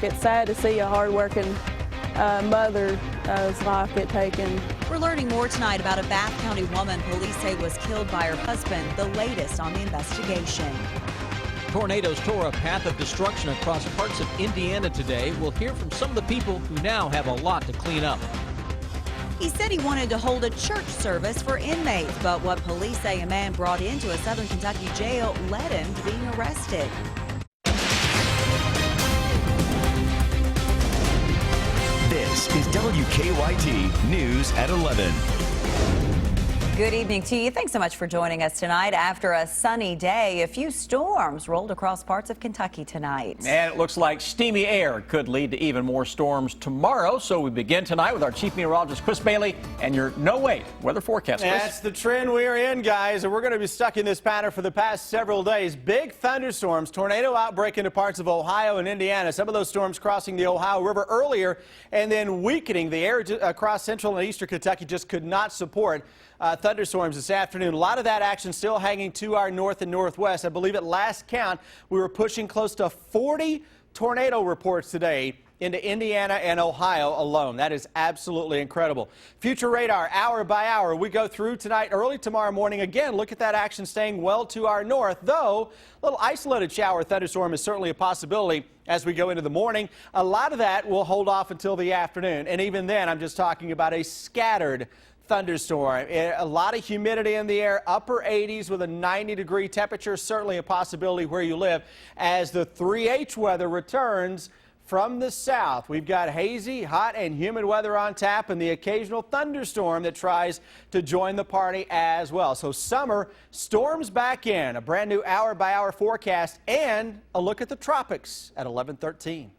sunk. It's sad to see a hard-working mother's life get taken. We're learning more tonight about a Bath County woman police say was killed by her husband, the latest on the investigation. Tornadoes tore a path of destruction across parts of Indiana today. We'll hear from some of the people who now have a lot to clean up. He said he wanted to hold a church service for inmates, but what police say a man brought into a Southern Kentucky jail led him to being arrested. This is WKYT News at 11. Good evening to you. Thanks so much for joining us tonight. After a sunny day, a few storms rolled across parts of Kentucky tonight. And it looks like steamy air could lead to even more storms tomorrow. So we begin tonight with our chief meteorologist, Chris Bailey, and your no-wait weather forecast. Chris. That's the trend we're in, guys, and we're going to be stuck in this pattern for the past several days. Big thunderstorms, tornado outbreak into parts of Ohio and Indiana. Some of those storms crossing the Ohio River earlier and then weakening. The air across central and eastern Kentucky just could not support thunderstorms this afternoon. A lot of that action still hanging to our north and northwest. I believe at last count, we were pushing close to 40 tornado reports today into Indiana and Ohio alone. That is absolutely incredible. Future radar, hour by hour. We go through tonight, early tomorrow morning. Again, look at that action staying well to our north, though a little isolated shower thunderstorm is certainly a possibility as we go into the morning. A lot of that will hold off until the afternoon. And even then, I'm just talking about a scattered thunderstorm. A lot of humidity in the air, upper 80s with a 90-degree temperature, certainly a possibility where you live. As the 3H weather returns from the south, we've got hazy, hot, and humid weather on tap and the occasional thunderstorm that tries to join the party as well. So summer storms back in, a brand new hour-by-hour forecast, and a look at the tropics at 11:13.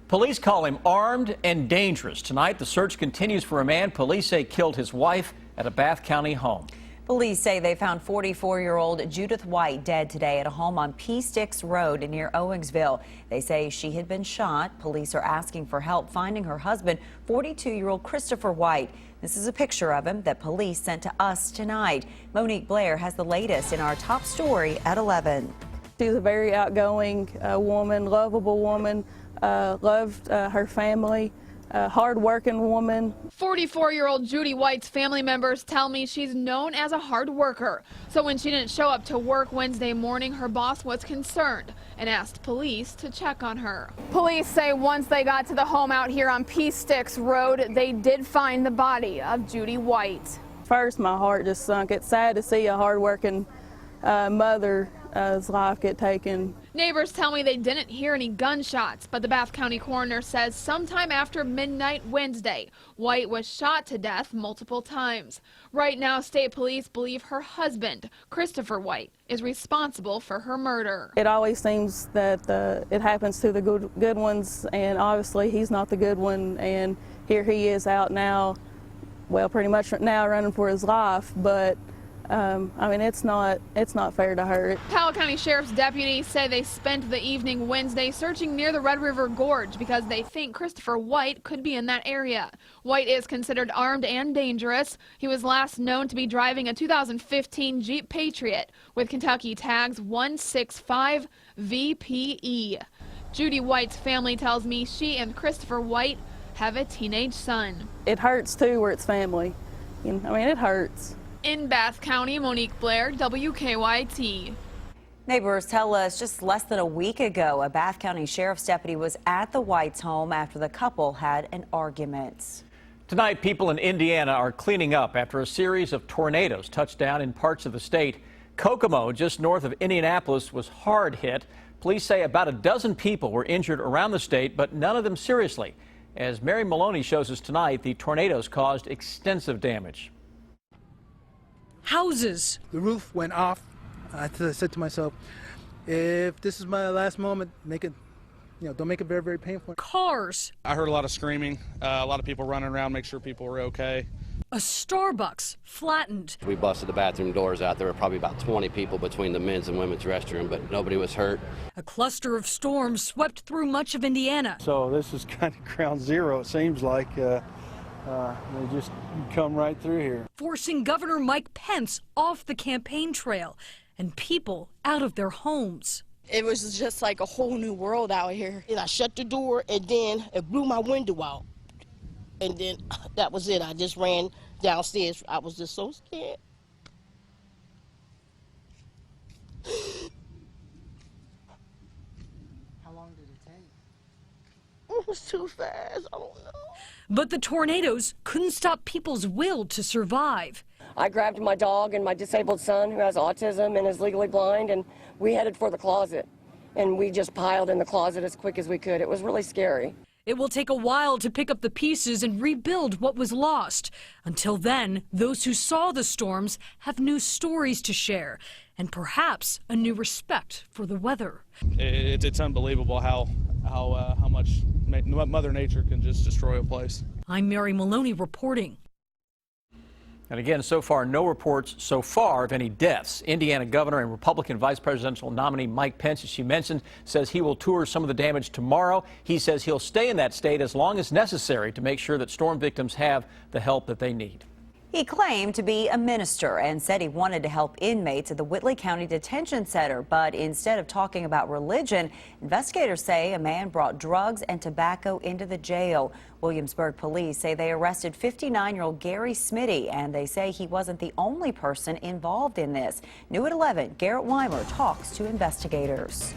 Police call him armed and dangerous. Tonight, the search continues for a man police say killed his wife at a Bath County home. Police say they found 44-year-old Judith White dead today at a home on P. Sticks Road near Owingsville. They say she had been shot. Police are asking for help finding her husband, 42-year-old Christopher White. This is a picture of him that police sent to us tonight. Monique Blair has the latest in our top story at 11. She's a very outgoing woman, lovable woman. Loved her family, hard-working woman. 44-year-old Judy White's family members tell me she's known as a hard worker. So when she didn't show up to work Wednesday morning, her boss was concerned and asked police to check on her. Police say once they got to the home out here on P. Sticks Road, they did find the body of Judy White. First, my heart just sunk. It's sad to see a hard-working mother's life get taken. Neighbors tell me they didn't hear any gunshots, but the Bath County coroner says sometime after midnight Wednesday, White was shot to death multiple times. Right now, state police believe her husband, Christopher White, is responsible for her murder. It always seems that it happens to the good ones, and obviously he's not the good one, and here he is out now, well, pretty much now running for his life, but I mean, it's not fair to her. Powell County Sheriff's deputies say they spent the evening Wednesday searching near the Red River Gorge because they think Christopher White could be in that area. White is considered armed and dangerous. He was last known to be driving a 2015 Jeep Patriot with Kentucky tags 165 VPE. Judy White's family tells me she and Christopher White have a teenage son. It hurts too where it's family. I mean, it hurts. In Bath County, Monique Blair, WKYT. Neighbors tell us just less than a week ago, a Bath County Sheriff's deputy was at the Whites' home after the couple had an argument. Tonight, people in Indiana are cleaning up after a series of tornadoes touched down in parts of the state. Kokomo, just north of Indianapolis, was hard hit. Police say about a dozen people were injured around the state, but none of them seriously. As Mary Maloney shows us tonight, the tornadoes caused extensive damage. Houses. The roof went off. I said to myself, if this is my last moment, make it, don't make it very, very painful. Cars. I heard a lot of screaming, a lot of people running around, make sure people were okay. A Starbucks flattened. We busted the bathroom doors out. There were probably about 20 people between the men's and women's restroom, but nobody was hurt. A cluster of storms swept through much of Indiana. So this is kind of ground zero, it seems like. They just come right through here. Forcing Governor Mike Pence off the campaign trail and people out of their homes. It was just like a whole new world out here. And I shut the door, and then it blew my window out. And then that was it. I just ran downstairs. I was just so scared. How long did it take? It was too fast. I don't know. But the tornadoes couldn't stop people's will to survive. I grabbed my dog and my disabled son who has autism and is legally blind, and we headed for the closet. And we just piled in the closet as quick as we could. It was really scary. It will take a while to pick up the pieces and rebuild what was lost. Until then, those who saw the storms have new stories to share and perhaps a new respect for the weather. It's unbelievable how much Mother Nature can just destroy a place. I'm Mary Maloney reporting. And again, so far, no reports so far of any deaths. Indiana Governor and Republican Vice Presidential nominee Mike Pence, as she mentioned, says he will tour some of the damage tomorrow. He says he'll stay in that state as long as necessary to make sure that storm victims have the help that they need. He claimed to be a minister and said he wanted to help inmates at the Whitley County Detention Center. But instead of talking about religion, investigators say a man brought drugs and tobacco into the jail. Williamsburg police say they arrested 59-year-old Gary Smitty, and they say he wasn't the only person involved in this. New at 11, Garrett Weimer talks to investigators.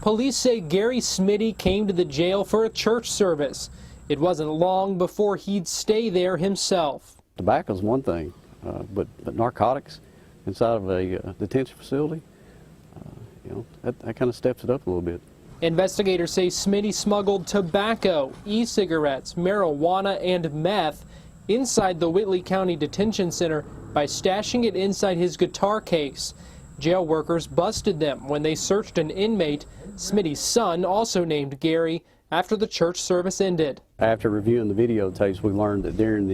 Police say Gary Smitty came to the jail for a church service. It wasn't long before he'd stay there himself. Tobacco's one thing, but narcotics inside of a detention facility, that kind of steps it up a little bit. Investigators say Smitty smuggled tobacco, e-cigarettes, marijuana, and meth inside the Whitley County Detention Center by stashing it inside his guitar case. Jail workers busted them when they searched an inmate, Smitty's son, also named Gary, after the church service ended. After reviewing the videotapes, we learned that during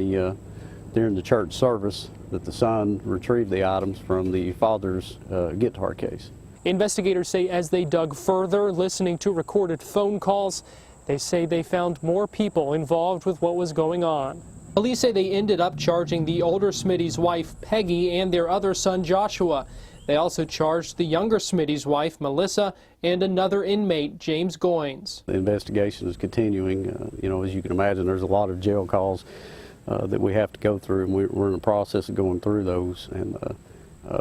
the church service that the son retrieved the items from the father's guitar case. Investigators say as they dug further, listening to recorded phone calls, they say they found more people involved with what was going on. Police say they ended up charging the older Smitty's wife, Peggy, and their other son, Joshua. They also charged the younger Smitty's wife, Melissa, and another inmate, James Goins. The investigation is continuing. As you can imagine, there's a lot of jail calls that we have to go through, and we're in the process of going through those, and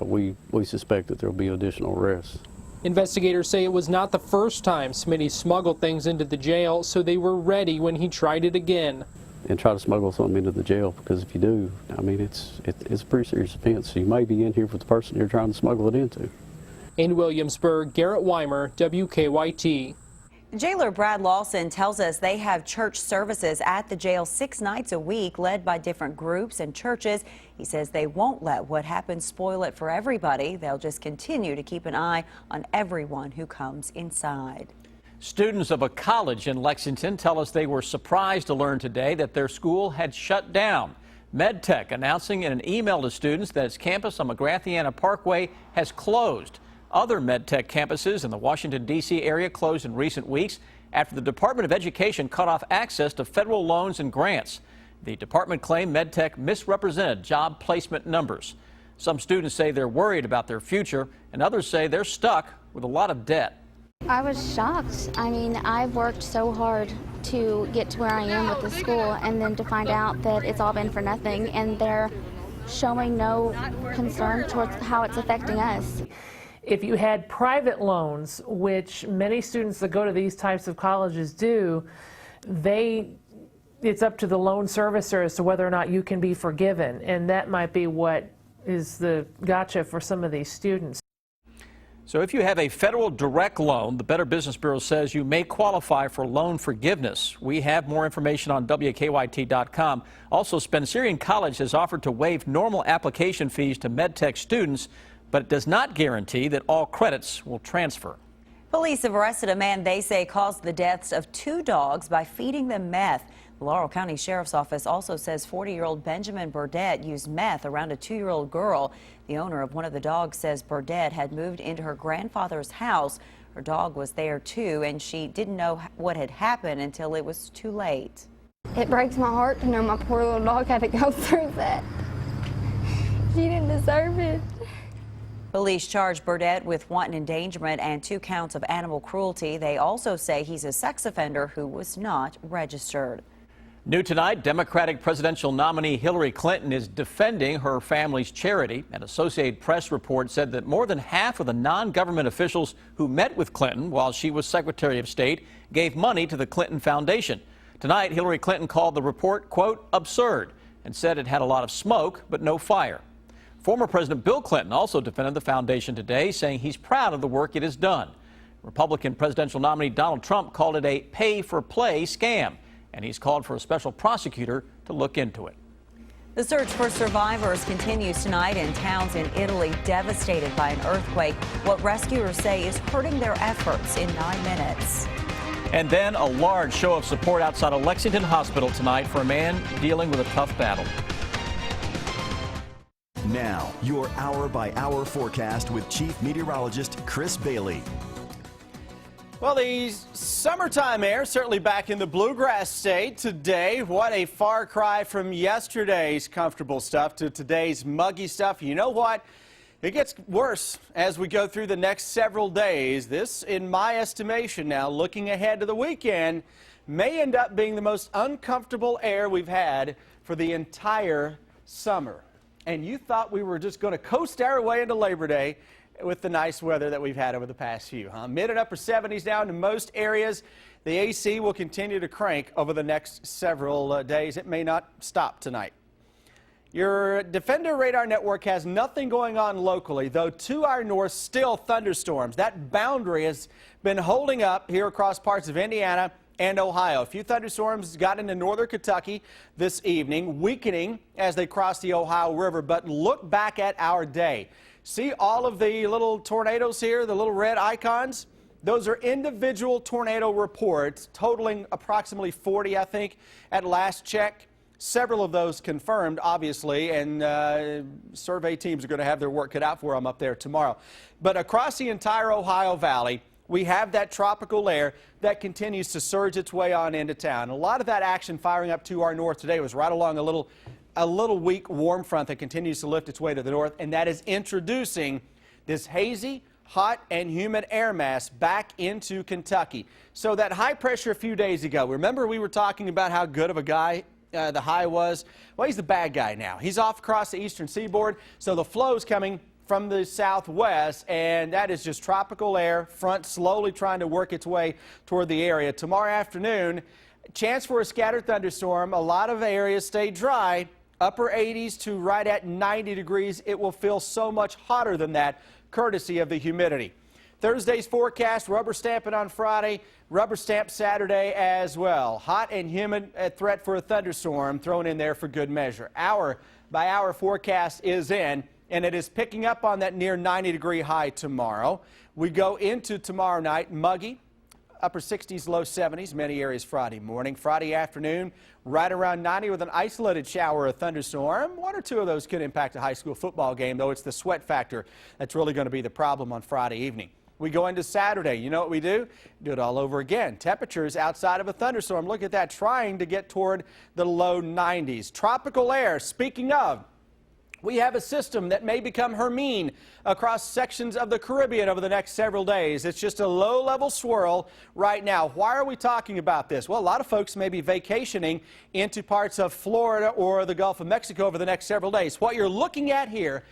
we suspect that there will be additional arrests. Investigators say it was not the first time Smitty smuggled things into the jail, so they were ready when he tried it again. And try to smuggle something into the jail, because if you do, it's a pretty serious offense. So you may be in here with the person you're trying to smuggle it into. In Williamsburg, Garrett Weimer, WKYT. Jailer Brad Lawson tells us they have church services at the jail 6 nights a week, led by different groups and churches. He says they won't let what happens spoil it for everybody. They'll just continue to keep an eye on everyone who comes inside. Students of a college in Lexington tell us they were surprised to learn today that their school had shut down. Medtech announcing in an email to students that its campus on McGrath-Iana Parkway has closed. Other Medtech campuses in the Washington, D.C. area closed in recent weeks after the Department of Education cut off access to federal loans and grants. The department claimed Medtech misrepresented job placement numbers. Some students say they're worried about their future, and others say they're stuck with a lot of debt. I was shocked. I mean, I've worked so hard to get to where I am with the school, and then to find out that it's all been for nothing, and they're showing no concern towards how it's affecting us. If you had private loans, which many students that go to these types of colleges do, it's up to the loan servicer as to whether or not you can be forgiven, and that might be what is the gotcha for some of these students. So if you have a federal direct loan, the Better Business Bureau says you may qualify for loan forgiveness. We have more information on WKYT.com. Also, Spencerian College has offered to waive normal application fees to Medtech students, but it does not guarantee that all credits will transfer. Police have arrested a man they say caused the deaths of 2 dogs by feeding them meth. The Laurel County Sheriff's Office also says 40-year-old Benjamin Burdett used meth around a 2-year-old girl. The owner of one of the dogs says Burdett had moved into her grandfather's house. Her dog was there too, and she didn't know what had happened until it was too late. It breaks my heart to know my poor little dog had to go through that. She didn't deserve it. Police charge Burdett with wanton endangerment and 2 counts of animal cruelty. They also say he's a sex offender who was not registered. New tonight, Democratic presidential nominee Hillary Clinton is defending her family's charity. An Associated Press report said that more than half of the non-government officials who met with Clinton while she was Secretary of State gave money to the Clinton Foundation. Tonight, Hillary Clinton called the report, quote, absurd, and said it had a lot of smoke but no fire. Former President Bill Clinton also defended the foundation today, saying he's proud of the work it has done. Republican presidential nominee Donald Trump called it a pay-for-play scam, and he's called for a special prosecutor to look into it. The search for survivors continues tonight in towns in Italy devastated by an earthquake. What rescuers say is hurting their efforts in 9 minutes. And then a large show of support outside a Lexington hospital tonight for a man dealing with a tough battle. Now, your hour-by-hour forecast with Chief Meteorologist Chris Bailey. Well, the summertime air certainly back in the bluegrass state today. What a far cry from yesterday's comfortable stuff to today's muggy stuff. You know what? It gets worse as we go through the next several days. This, in my estimation now, looking ahead to the weekend, may end up being the most uncomfortable air we've had for the entire summer. And you thought we were just going to coast our way into Labor Day with the nice weather that we've had over the past few, huh? Mid and upper 70s down in most areas. The AC will continue to crank over the next several days. It may not stop tonight. Your Defender radar network has nothing going on locally, though to our north still thunderstorms. That boundary has been holding up here across parts of Indiana and Ohio. A few thunderstorms got into northern Kentucky this evening, weakening as they cross the Ohio River. But look back at our day. See all of the little tornadoes here, the little red icons? Those are individual tornado reports, totaling approximately 40, I think, at last check. Several of those confirmed, obviously, and survey teams are going to have their work cut out for them up there tomorrow. But across the entire Ohio Valley, we have that tropical air that continues to surge its way on into town. A lot of that action firing up to our north today was right along a little weak warm front that continues to lift its way to the north, and that is introducing this hazy, hot, and humid air mass back into Kentucky. So that high pressure a few days ago, remember we were talking about how good of a guy the high was? Well, he's the bad guy now. He's off across the eastern seaboard, so the flow's coming from the southwest, and that is just tropical air front slowly trying to work its way toward the area. Tomorrow afternoon, chance for a scattered thunderstorm. A lot of areas stay dry. Upper 80s to right at 90 degrees. It will feel so much hotter than that, courtesy of the humidity. Thursday's forecast, rubber stamping on Friday, rubber stamp Saturday as well. Hot and humid, a threat for a thunderstorm thrown in there for good measure. Hour by hour forecast is in, and it is picking up on that near 90-degree high tomorrow. We go into tomorrow night, muggy. Upper 60s, low 70s, many areas Friday morning. Friday afternoon, right around 90 with an isolated shower or thunderstorm. 1 or 2 of those could impact a high school football game, though it's the sweat factor that's really going to be the problem on Friday evening. We go into Saturday. You know what we do? Do it all over again. Temperatures outside of a thunderstorm. Look at that, trying to get toward the low 90s. Tropical air, speaking of, we have a system that may become Hermine across sections of the Caribbean over the next several days. It's just a low-level swirl right now. Why are we talking about this? Well, a lot of folks may be vacationing into parts of Florida or the Gulf of Mexico over the next several days. What you're looking at here,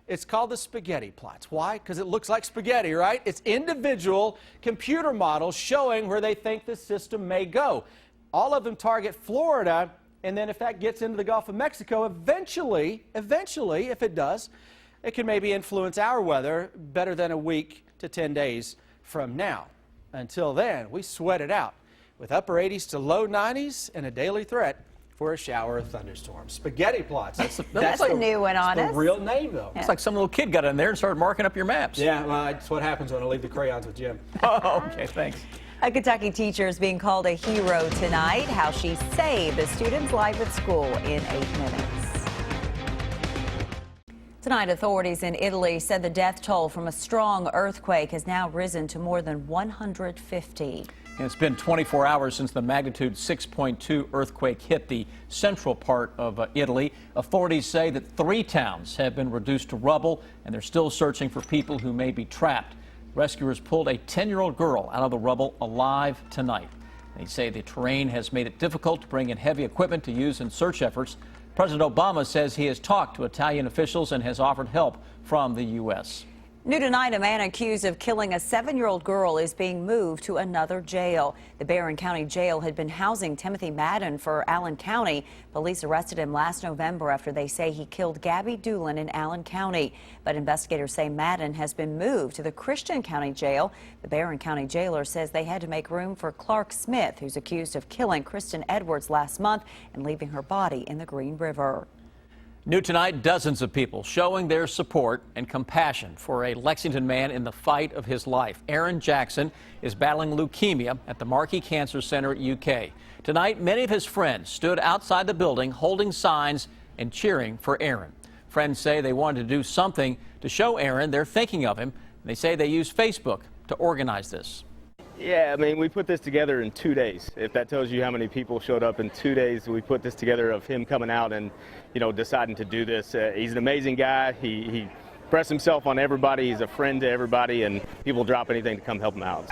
it's called the spaghetti plots. Why? Because it looks like spaghetti, right? It's individual computer models showing where they think the system may go. All of them target Florida. And then if that gets into the Gulf of Mexico, eventually, if it does, it can maybe influence our weather better than a week to 10 days from now. Until then, we sweat it out with upper 80s to low 90s and a daily threat for a shower of thunderstorms. Spaghetti plots. That's a new one on us. That's the real name, though. It's like some little kid got in there and started marking up your maps. Yeah, well, that's what happens when I leave the crayons with Jim. Oh, okay, thanks. A Kentucky teacher is being called a hero tonight. How she saved a student's life at school in 8 minutes. Tonight, authorities in Italy said the death toll from a strong earthquake has now risen to more than 150. And it's been 24 hours since the magnitude 6.2 earthquake hit the central part of Italy. Authorities say that 3 towns have been reduced to rubble, and they're still searching for people who may be trapped. Rescuers pulled a 10-year-old girl out of the rubble alive tonight. They say the terrain has made it difficult to bring in heavy equipment to use in search efforts. President Obama says he has talked to Italian officials and has offered help from the U.S. New tonight, a man accused of killing a 7-year-old girl is being moved to another jail. The Barron County Jail had been housing Timothy Madden for Allen County. Police arrested him last November after they say he killed Gabby Doolin in Allen County. But investigators say Madden has been moved to the Christian County Jail. The Barron County jailer says they had to make room for Clark Smith, who's accused of killing Kristen Edwards last month and leaving her body in the Green River. New tonight, dozens of people showing their support and compassion for a Lexington man in the fight of his life. Aaron Jackson is battling leukemia at the Markey Cancer Center at UK. Tonight, many of his friends stood outside the building holding signs and cheering for Aaron. Friends say they wanted to do something to show Aaron they're thinking of him. They say they used Facebook to organize this. Yeah, I mean, we put this together in 2 days. If that tells you how many people showed up in 2 days, we put this together of him coming out and, deciding to do this. He's an amazing guy. He pressed himself on everybody. He's a friend to everybody, and people drop anything to come help him out.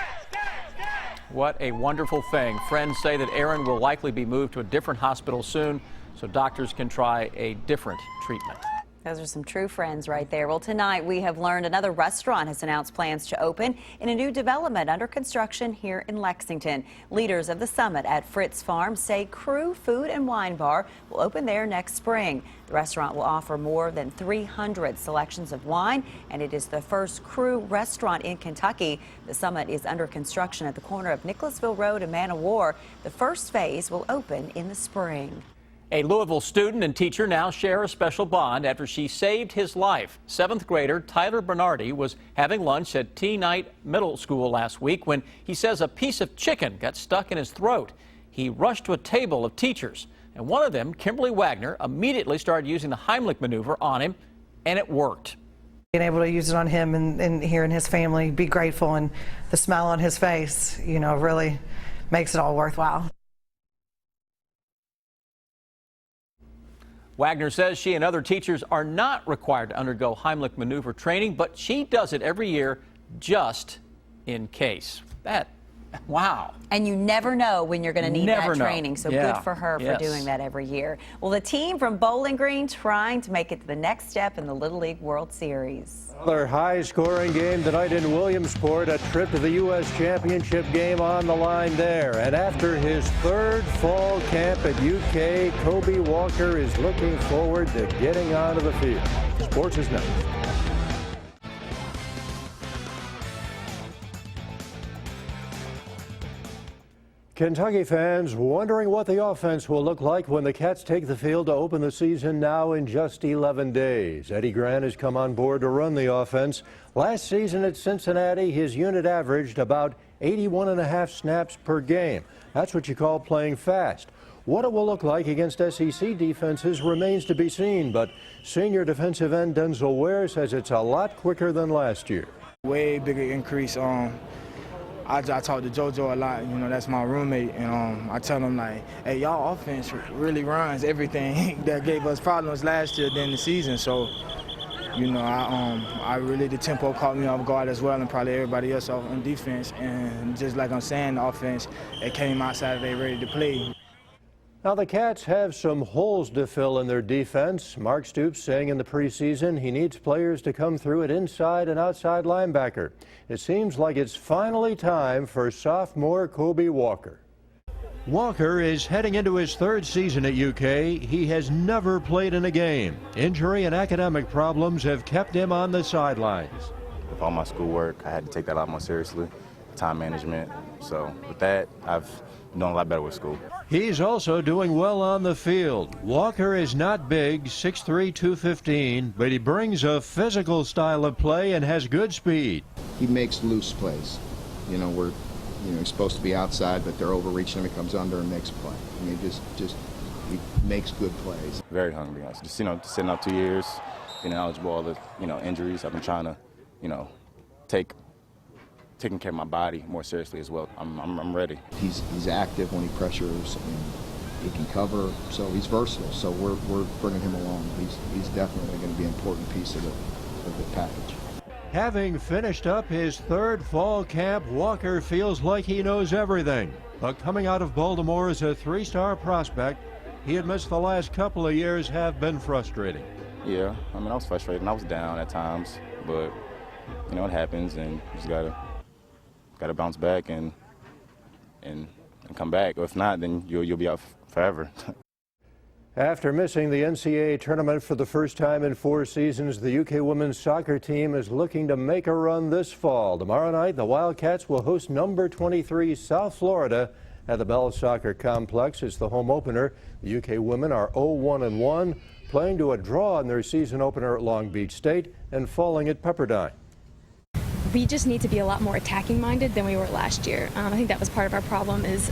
What a wonderful thing. Friends say that Aaron will likely be moved to a different hospital soon so doctors can try a different treatment. Those are some true friends right there. Well, tonight we have learned another restaurant has announced plans to open in a new development under construction here in Lexington. Leaders of the summit at Fritz Farm say Crew Food and Wine Bar will open there next spring. The restaurant will offer more than 300 selections of wine, and it is the first Crew restaurant in Kentucky. The summit is under construction at the corner of Nicholasville Road and Man o' War. The first phase will open in the spring. A Louisville student and teacher now share a special bond after she saved his life. 7th grader Tyler Bernardi was having lunch at T Knight Middle School last week when he says a piece of chicken got stuck in his throat. He rushed to a table of teachers, and one of them, Kimberly Wagner, immediately started using the Heimlich maneuver on him, and it worked. Being able to use it on him and hearing his family be grateful and the smile on his face, really makes it all worthwhile. Wagner says she and other teachers are not required to undergo Heimlich maneuver training, but she does it every year just in case. Wow. And you never know when you're going to need that training, so yeah. Good for her for doing that every year. Well, the team from Bowling Green trying to make it to the next step in the Little League World Series. Another high-scoring game tonight in Williamsport, a trip to the U.S. Championship game on the line there. And after his 3rd fall camp at UK, Kobe Walker is looking forward to getting onto the field. Sports is next. Kentucky fans wondering what the offense will look like when the Cats take the field to open the season now in just 11 days. Eddie Grant has come on board to run the offense. Last season at Cincinnati, his unit averaged about 81.5 snaps per game. That's what you call playing fast. What it will look like against SEC defenses remains to be seen, but senior defensive end Denzel Ware says it's a lot quicker than last year. Way bigger increase. I talk to JoJo a lot, that's my roommate, and I tell him, like, hey, y'all offense really runs everything that gave us problems last year during the season. So, I really, the tempo caught me off guard as well, and probably everybody else on defense. And just like I'm saying, the offense, it came out Saturday ready to play. Now, the Cats have some holes to fill in their defense. Mark Stoops saying in the preseason he needs players to come through at inside and outside linebacker. It seems like it's finally time for sophomore Kobe Walker. Walker is heading into his 3rd season at UK. He has never played in a game. Injury and academic problems have kept him on the sidelines. With all my schoolwork, I had to take that a lot more seriously. Time management. So with that, I've done a lot better with school. He's also doing well on the field. Walker is not big, 6'3", 215, but he brings a physical style of play and has good speed. He makes loose plays. He's supposed to be outside, but they're overreaching him. He comes under and makes a play. He makes good plays. Very hungry. Just sitting out 2 years, being knowledgeable of the, injuries. I've been trying to, taking care of my body more seriously as well. I'm ready. He's active when he pressures, and he can cover, so he's versatile. So we're bringing him along. He's definitely going to be an important piece of the package. Having finished up his third fall camp, Walker feels like he knows everything. But coming out of Baltimore as a 3-star prospect, he admits the last couple of years have been frustrating. Yeah, I was frustrated and I was down at times, but it happens, and you just gotta bounce back and come back. Or if not, then you'll be out forever. After missing the NCAA tournament for the first time in 4 seasons, the UK women's soccer team is looking to make a run this fall. Tomorrow night, the Wildcats will host number 23 South Florida at the Bell Soccer Complex. It's the home opener. The UK women are 0-1-1, playing to a draw in their season opener at Long Beach State and falling at Pepperdine. We just need to be a lot more attacking minded than we were last year. I think that was part of our problem is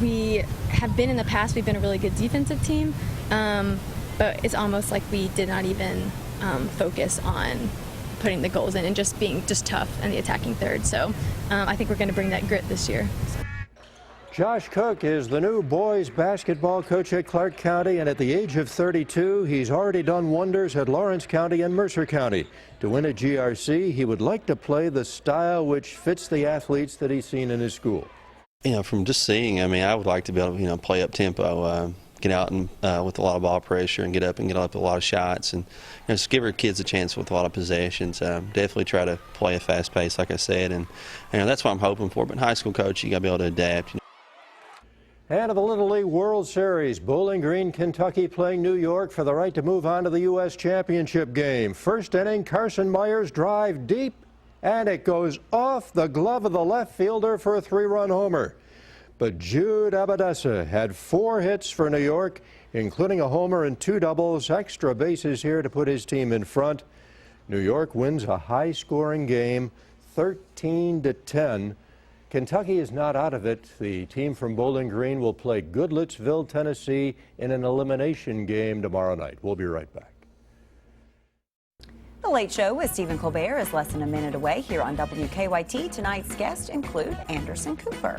we have been in the past, we've been a really good defensive team, but it's almost like we did not even focus on putting the goals in and just being tough in the attacking third. So I think we're going to bring that grit this year. Josh Cook is the new boys basketball coach at Clark County, and at the age of 32, he's already done wonders at Lawrence County and Mercer County. To win at GRC, he would like to play the style which fits the athletes that he's seen in his school. From just seeing, I would like to be able to, play up tempo, get out and with a lot of ball pressure and get up a lot of shots, and just give our kids a chance with a lot of possessions. Definitely try to play a fast pace, like I said, and that's what I'm hoping for. But in high school, coach, you got to be able to adapt. And of the Little League World Series, Bowling Green, Kentucky playing New York for the right to move on to the U.S. Championship game. First inning, Carson Myers drive deep, and it goes off the glove of the left fielder for a 3-run homer. But Jude Abadessa had 4 hits for New York, including a homer and 2 doubles, extra bases here to put his team in front. New York wins a high-scoring game, 13-10. Kentucky is not out of it. The team from Bowling Green will play Goodlettsville, Tennessee in an elimination game tomorrow night. We'll be right back. The Late Show with Stephen Colbert is less than a minute away here on WKYT. Tonight's guests include Anderson Cooper.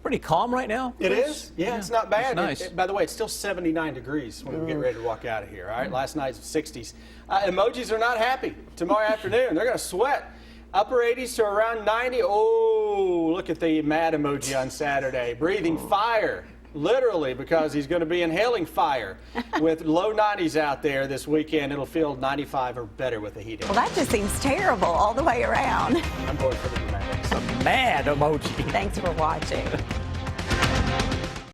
Pretty calm right now. It is? Yeah, it's not bad. It's nice. By the way, it's still 79 degrees when we get ready to walk out of here. All right, last night's 60s. Emojis are not happy. Tomorrow afternoon, they're going to sweat. Upper 80s to around 90. Oh, look at the mad emoji on Saturday. Breathing fire, literally, because he's going to be inhaling fire. With low 90s out there this weekend, it'll feel 95 or better with the heat. Well, that just seems terrible all the way around. I'm going for the dramatic. Mad emoji. Thanks for watching.